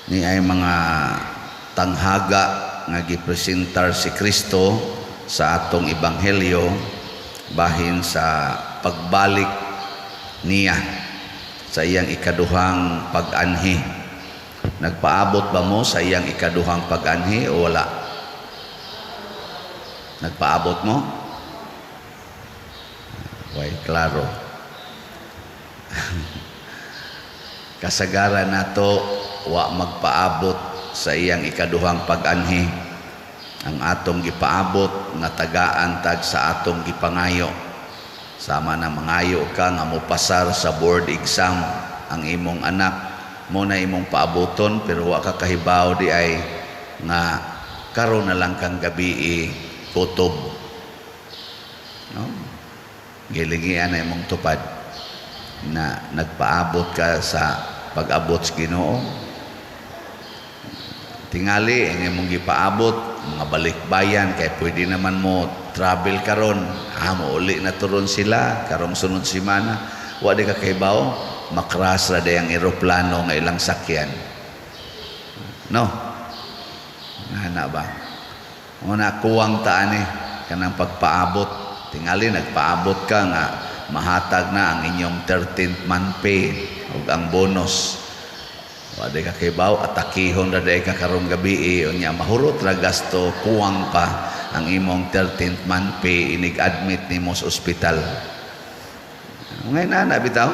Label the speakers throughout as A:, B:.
A: ni ay mga tanghaga nga gipresentar si Kristo sa atong ebanghelyo bahin sa pagbalik niya sa iyang ikaduhang pag-anhi. Nagpaabot ba mo sa iyang ikaduhang pag-anhi o wala? Nagpaabot mo? Way klaro. Kasagaran nato wa magpaabot sa iyang ikaduhang pag-anhi. Ang atong gipaabot nga tagaan tag sa atong gipangayo. Sama na mangayo ka nga mopasar sa board exam ang imong anak, mo na imong paaboton pero wa ka kahibaw di ay nga karon na lang kang gabi kutob. No? Gilingian na imong tupad na nagpaabot ka sa pag-abot sa Ginoo. Tingali ang imong gipaabot mga balikbayan kay pwede naman mo travel karon, mo uli na turon sila karong sunod semana, wa di ka kahibaw makras ra day ang eroplano nga ilang sakyan. No? Nana ba? Una kuwang taan kanang pagpaabot. Tingali nagpaabot ka nga mahatag na ang inyong 13th month pay ug ang bonus. Wa day ka kahibaw atakihon ra day ka karong gabi unya mahurot ra gasto kuwang pa ang imong 13th month pay inig-admit nimo sa ospital. Ngayon na bitaw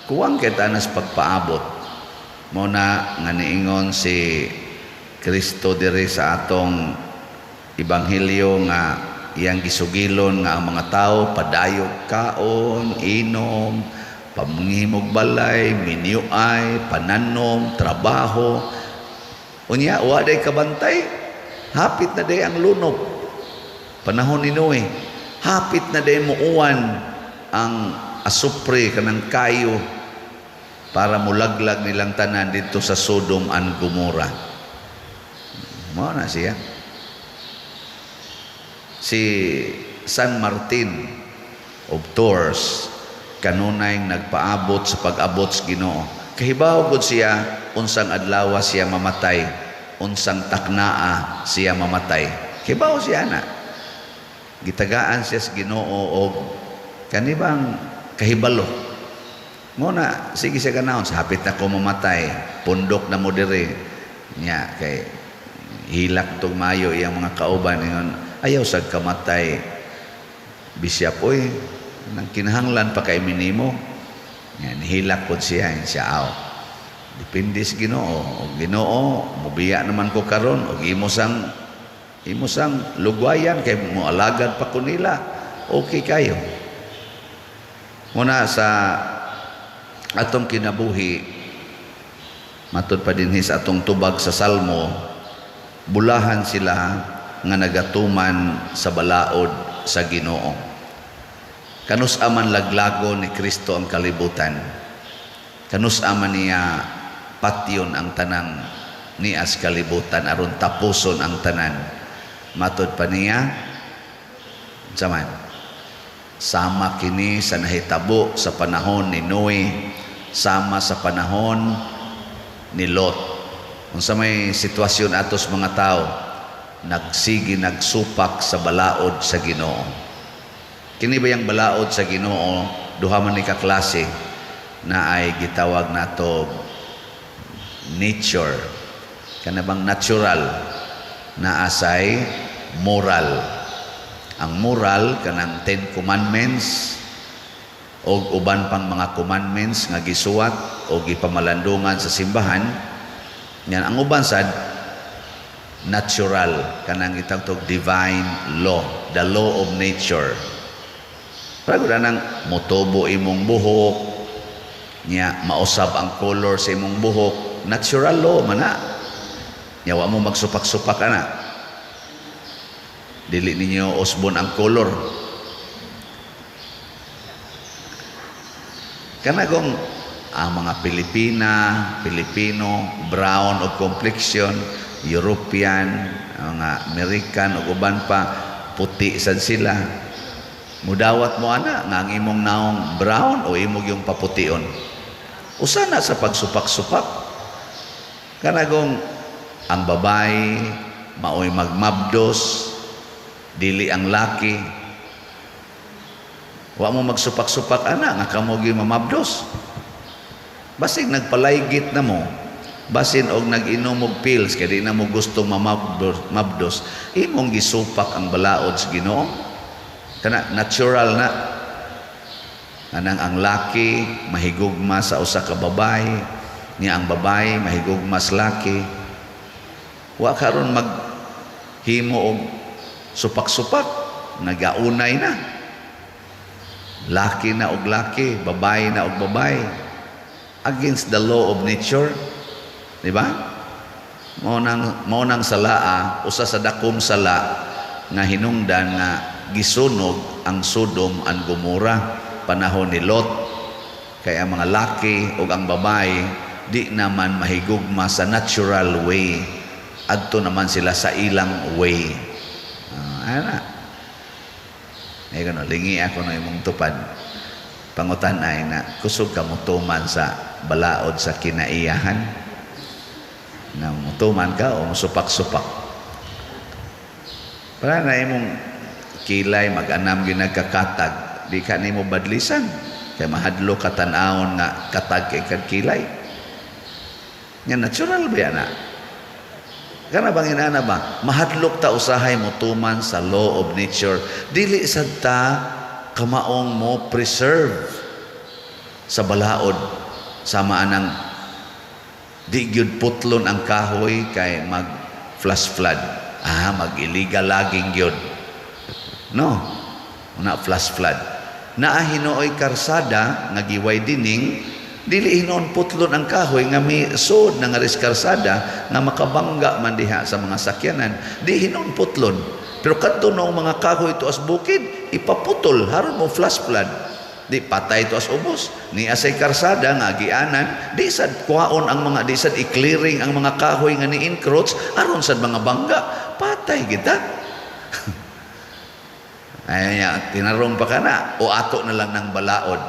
A: kuwang kita nas pagpaabot mo na nga niingon si Kristo diri sa atong ebanghelyo nga iyang gisugilon nga ang mga tao padayog kaon, inom, pamangihimog balay, minyuay, pananom, trabaho. Unya wa day kabantay, hapit na day ang lunop. Panahon ni Noe, hapit na day muuwan ang asupre kanang kayo para mulaglag nilang tanan dito sa Sodom and Gomorrah. Mao na siya. Si San Martin of Tours kanunay nagpaabot sa pag-abot sa Ginoo. Kahibaw gud siya unsang adlaw siya mamatay, unsang taknaa siya mamatay. Kahibaw siya na. Gitagaan siya sa Ginoo og kanibang kahibalo. Mo na sige siya ganaon sa hapit na ko mamatay, pundok na mo diri nya kay hilak tong mayo iyang mga kauban ingon ayaw sad kamatay bisya poy nang kinahanglan pa kay minimo yan hilak pod siya aw depende sa Ginoo og Ginoo mubiya naman ko karon og imo sang lugwayan kay mo alagad pa ko nila okay kayo muna sa atong kinabuhi matud pa dinhi sa atong tubag sa Salmo bulahan sila nga nagatuman sa balaod sa Ginoo. Kanus aman laglago ni Kristo ang kalibutan. Kanus aman niya patyon ang tanang nias kalibutan aron tapuson ang tanan. Matud pa niya zaman. Sama kini sa nahitabo sa panahon ni Noe, sama sa panahon ni Lot. Unsa may sitwasyon atos mga tao nagsigi nagsupak sa balaod sa Ginoo. Kini ba yang balaod sa Ginoo duha man ni ka klase na ay gitawag nato nature kana bang natural na asay moral. Ang moral kanang 10 commandments o uban pang mga commandments nga gisuwat o gipamalandungan sa simbahan yan ang uban sad natural kanang itawag divine law, the law of nature. Para nang motobo imong buhok nya mausab ang color sa imong buhok, natural law man na. Nya wa mo magsupak-supak ana. Dili ninyo usbon ang color. Kanagong ang mga Pilipino, brown o complexion, European, mga American o uban pa puti sad sila. Mudawat mo ana nga ang imong naong brown o imong yung papution. Usa na sa pagsupak-supak. Kanagong ang babae maoy magmabdos, dili ang laki. Wa mo magsupak-supak ana nga kamo gyud mamabdos. Basig nagpalaygit na mo, basin og nag-inom og pills kay di na mo gusto mamabdos, imong gisupak ang balaod sa Ginoo. Kana natural na. Anang ang laki mahigugma sa usa ka babae, niya ang babae mahigugma sa laki. Wa karon maghimo og supak-supak, nagaunay na. Laki na og laki, babae na og babae. Against the law of nature, di ba? Mao nang salaa, usa sa dakom sala nga hinungdan nga gisunog ang Sodom and Gomorrah panahon ni Lot. Kaya ang mga laki ug ang babae di naman mahigugma sa natural way, adto naman sila sa ilang way. Ana. Ay gano, lingi ako na imong tupad. Pangutan-ay na kusog ka mutuman sa balaod sa kinaiyahan. Na mutuman ka o supak-supak. Para na imong kilay mag-anam gyud nagkakatag, di ka nimo badlisan. Kaya mahadlo ka tan-awon nga katag kay kag kilay. Nga natural ba yan na? Kana bang inana ba? Mahadlok ta usahay mutuman sa law of nature. Dili sad ta kamaong mo preserve sa balaod. Sama anang di gyud putlon ang kahoy kay mag flash flood. Mag-illegal laging gyud. No. Na flash flood. Naa hinooy karsada nga giway dining, dili hinon putlon ang kahoy nga may sod nga karsada nga makabangga man diha sa mga sakyanan. Di hinon putlon. Pero kadto nung mga kahoy tuas bukid, ipaputol haron mo flash flood. Di patay tuas ubos. Ni asay karsada nga gianan, di sad kuhaon ang mga, di sad i-clearing ang mga kahoy nga ni encroach aron sad mga bangga. Patay kita. Ay, tinarong pa ka na o ato na lang ng balaod.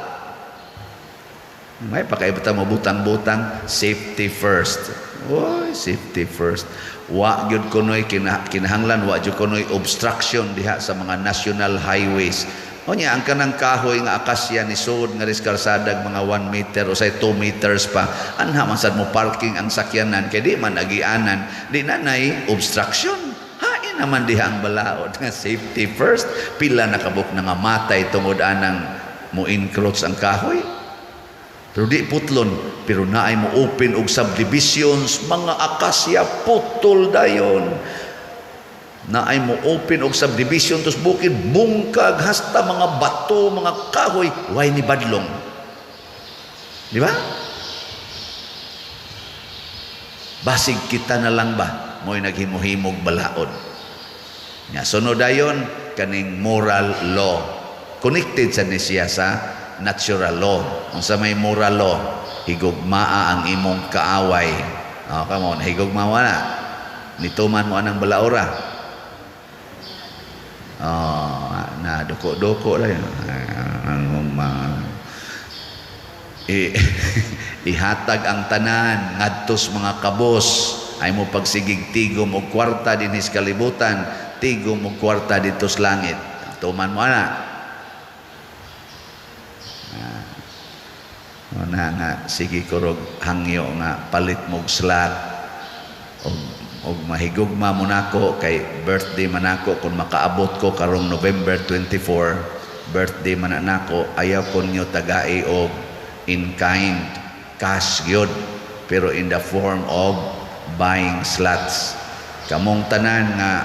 A: May pakaibata mo butang-butang, safety first. Oy, safety first. Wa gyud kunoy kinahanglan, wa gyud kunoy obstruction diha sa mga national highways. O niya, ang kanang kahoy nga akasya ni sud nga riskarsadag mga 1 meter o say 2 meters pa, anha man sad mo parking ang sakyanan kay di man agianan, di na nay obstruction. Hain naman diha ang balaod nga safety first. Pila nakabuk na nga matay tungod anang mo encroach ang kahoy. Pero di putlon, pero naay mo open og subdivisions, mga akasya putol dayon. Naay mo open og subdivision tus bukid bungkag hasta mga bato, mga kahoy, way ni badlong. Di ba? Basig kita na lang ba mo'y naghimuhimog balaod. Nga sunod dayon kaning moral law. Connected sa siya sa natural law. Kung sa may moral law, higugmaa ang imong kaaway. Come on, higugma mo na. Nituman mo anang balaora. Na doko-doko lang. Ihatag ang tanan ngadtos mga kabos, ay mo pagsigig tigom og kwarta dinhi sa kalibutan, tigom og kwarta dito sa langit. Tuman mo na. Nga sige kurog hangyo nga palit mog slot og mahigugma mo nako kay birthday man nako kung makaabot ko karong November 24, birthday man nako, ayaw ko nyo tagai og in kind cash gyud, pero in the form of buying slots. Kamong tanan nga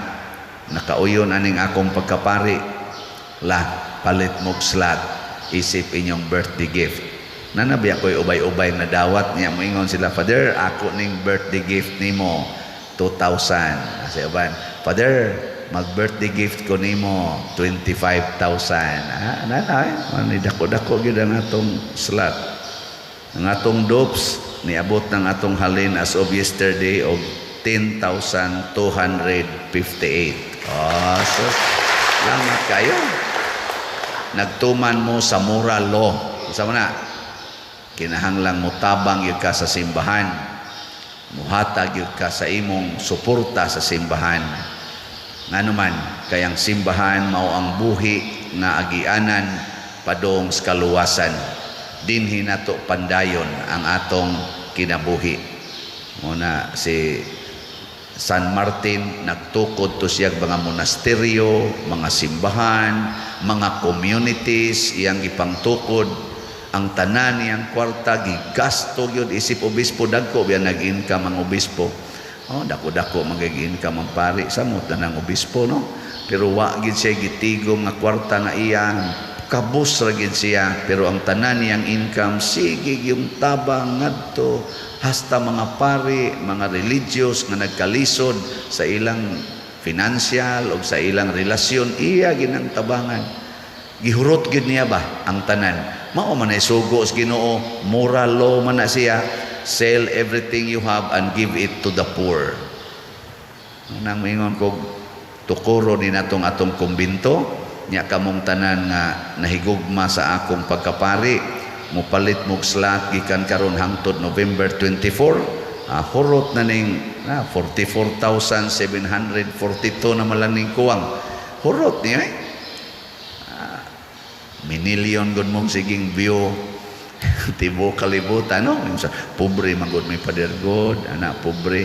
A: nakauyon aning akong pagkapari, palit mog slot, isip inyong birthday gift. Nanabi ako'y ubay-ubay na dawat niya, moingon sila, Father, ako ning birthday gift nimo 2,000. Kasi uban, Father, mag-birthday gift ko nimo 25,000. Nanay, dako-dako gyud ang atong slot. Ang atong dopes niabot ng atong halin as of yesterday og 10,258. So salamat kayo. Nagtuman mo sa moral law. Isa mo na, kinahanglang mo tabang yun ka sa simbahan. muhatag gyud ka sa imong suporta sa simbahan. Nganuman kayang simbahan mao ang buhi nga agianan padong sa kaluwasan. Dinhi nato pandayon ang atong kinabuhi. Muna si San Martin nagtukod to siyang mga monasteryo, mga simbahan, mga communities iyang ipangtukod. Ang tanan niyang kwarta gigasto gyud isip obispo dagko biya nag-income ang obispo. Dako-dako mag-income ang pari sa mo tanang obispo no. Pero wa gid siya gitigom nga kwarta nga iyang kabus ra gid siya, pero ang tanan niyang income sige yung tabang ngadto hasta mga pari, mga religious nga nagkalisod sa ilang financial o sa ilang relasyon iya ginang tabangan. Gihurot gid niya ba ang tanan? Mao man ay sugo sa Ginoo, moral law man na siya, sell everything you have and give it to the poor. Nang mingon ko tukuro ni natong atong kumbinto, nya kamong tanan nga nahigugma sa akong pagkapari, mupalit mo slot gikan karon hangtod November 24, hurot na ning 44,742 na malaning kuwang. Hurot niya minilyon gud mong siging view tibo kalibutan no. Pobre magud may padergod, anak pobre.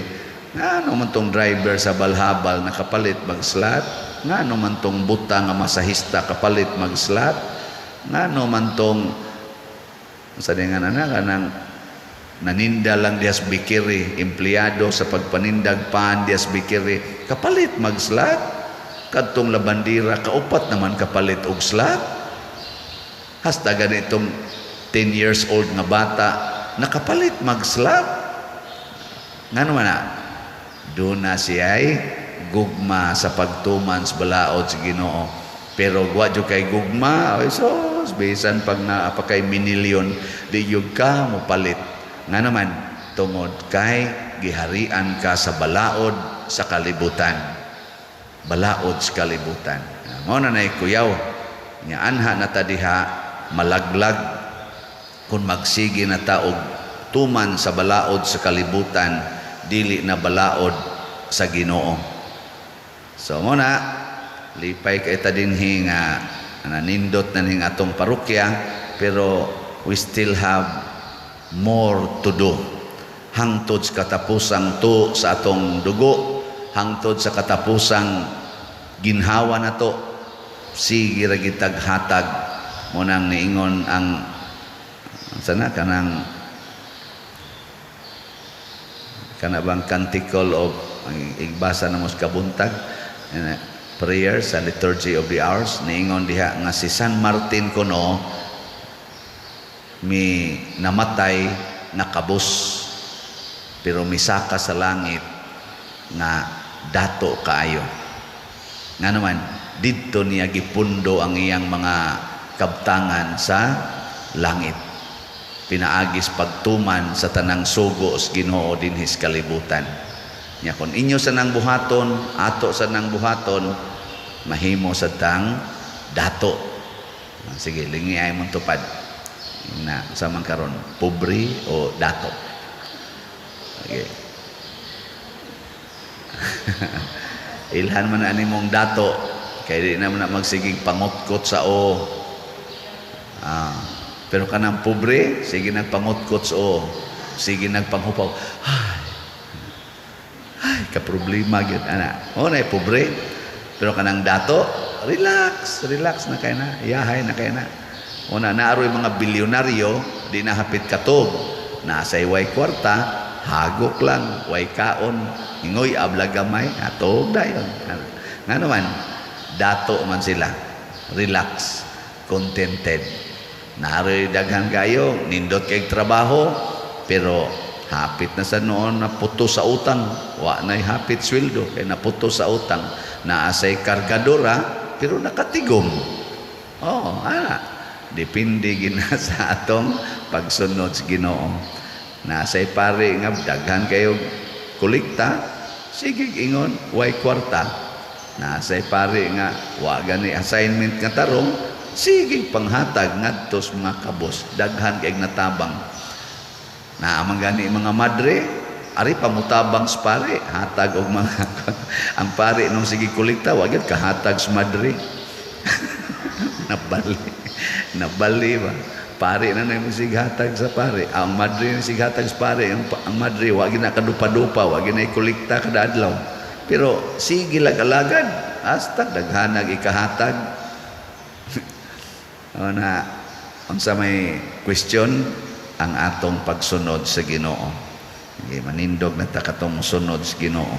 A: Ngano man tong driver sa balhabal nakapalit mag-slot? Ngano man tong buta nga masahista kapalit mag-slot? Ngano man tong sa dingan kanang naninda lang dias bikiri, empleyado sa pagpanindag pan dias bikiri kapalit mag-slot? Kadtong labandira kaupat naman kapalit og slot? Hasta ganitong 10 years old nga bata nakapalit mag-slot? Ngano man na? Doon na siya ay gugma sa pagtuman sa balaod sa Ginoo. Pero wa jud kay gugma, ay sos bisan pag naapakay minilyon di jud ka mo palit. Nga naman tungod kay giharian ka sa balaod sa kalibutan. Balaod sa kalibutan. Mao na nay kuyaw nya anha na ta diha malaglag kung magsige na taog tuman sa balaod sa kalibutan dili na balaod sa Ginoo. So muna lipay kay ta dinhi nga nanindot na ning atong parokya, pero we still have more to do hangtod sa katapusang to sa atong dugo, hangtod sa katapusang ginhawa na to. Sige ra gitag hatag mo nang niingon ang sana kanang bang canticle of igbasa na mos kabuntag prayer sa liturgy of the hours, niingon diha nga si San Martin kuno mi namatay nakabus pero misaka sa langit nga dato kaayo. Nga naman didto niya gipundo ang iyang mga kabtangan sa langit. Pinaagis pagtuman sa tanang sugo sa Ginoo dinhi sa kalibutan. Nya kun inyo sa nang buhaton, ato sa nang buhaton, mahimo sa tang dato. Sige, lingi ay mong tupad. Na sa man karon, pobre o dato. Okay. Ilhan man ani mong dato kay di naman na magsigig pangutkot sa o. Pero kanang pobre, sige nagpangutkot sa o. Sige nagpanghupaw. Ay, kaproblema gyud ana. O na pobre. Pero kanang dato, relax na kay na, yahay na kay na. Una naaroy mga bilyonaryo di na hapit katog. Nasay way kwarta, hagok lang, way kaon, ingoy abla gamay, atog dayon. Nga naman, dato man sila. Relax, contented. Naaroy daghan kayo, nindot kay trabaho, pero hapit na sa noon naputo sa utang. Wa na'y hapit sweldo kay naputo sa utang. Naasay kargadora pero nakatigom. Depende gina sa atong pagsunod sa Ginoo. Naasay pare nga daghan kayo kolekta, sige ingon way kwarta. Naasay pare nga wa gani assignment nga tarong, sige panghatag ngadto mga kabos, daghan kay natabang. Na amang gani mga madre, ari pamutabang sa pare, hatag og mga ang pare nung sige kolekta wa gyud kahatag sa madre. Nabali ba? Pare na nang sighatag sa pare. Ang madre na sighatag sa pare. Ang madre, wag na kadupa-dupa, wag na ikolekta kada adlaw. Pero sige lag-alagad. Hasta daghanag ikahatag. O na, unsa may question, ang atong pagsunod sa Ginoo. Manindog na ta katong sunod sa Ginoo.